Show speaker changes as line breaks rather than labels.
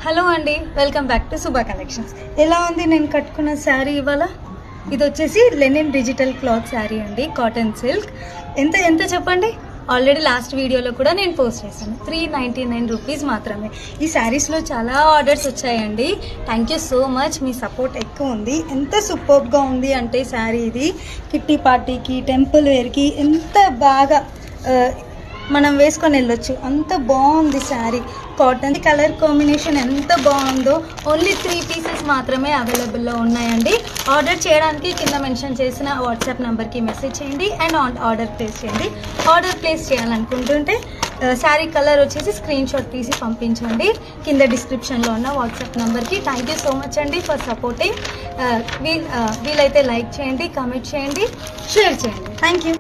Hello అండి, welcome back to Subha collections. ఎలా ఉంది నేను కట్టుకున్న శారీ ఇవాళ? ఇది వచ్చేసి లెనిన్ డిజిటల్ క్లాత్ శారీ అండి, కాటన్ సిల్క్. ఎంత ఎంత చెప్పండి? ఆల్రెడీ లాస్ట్ వీడియోలో కూడా నేను పోస్ట్ చేశాను. 399 రూపీస్ మాత్రమే. ఈ శారీస్లో చాలా ఆర్డర్స్ వచ్చాయండి. Thank you so much. Me support ఎక్కువ ఉంది. ఎంత సూపర్గా ఉంది అంటే శారీ ఇది కిట్టి పార్టీకి, టెంపుల్ వేర్కి ఎంత బాగా మనం వేసుకొని వెళ్ళొచ్చు. అంత బాగుంది శారీ. కాటన్ కలర్ కాంబినేషన్ ఎంత బాగుందో. ఓన్లీ 3 పీసెస్ మాత్రమే అవైలబుల్లో ఉన్నాయండి. ఆర్డర్ చేయడానికి కింద మెన్షన్ చేసిన వాట్సాప్ నెంబర్కి మెసేజ్ చేయండి అండ్ ఆర్డర్ ప్లేస్ చేయండి. ఆర్డర్ ప్లేస్ చేయాలనుకుంటుంటే శారీ కలర్ వచ్చేసి స్క్రీన్ షాట్ తీసి పంపించండి కింద డిస్క్రిప్షన్లో ఉన్న వాట్సాప్ నెంబర్కి. థ్యాంక్ యూ సో మచ్ అండి ఫర్ సపోర్టింగ్. వీలైతే లైక్ చేయండి, కామెంట్ చేయండి, షేర్ చేయండి. Thank you.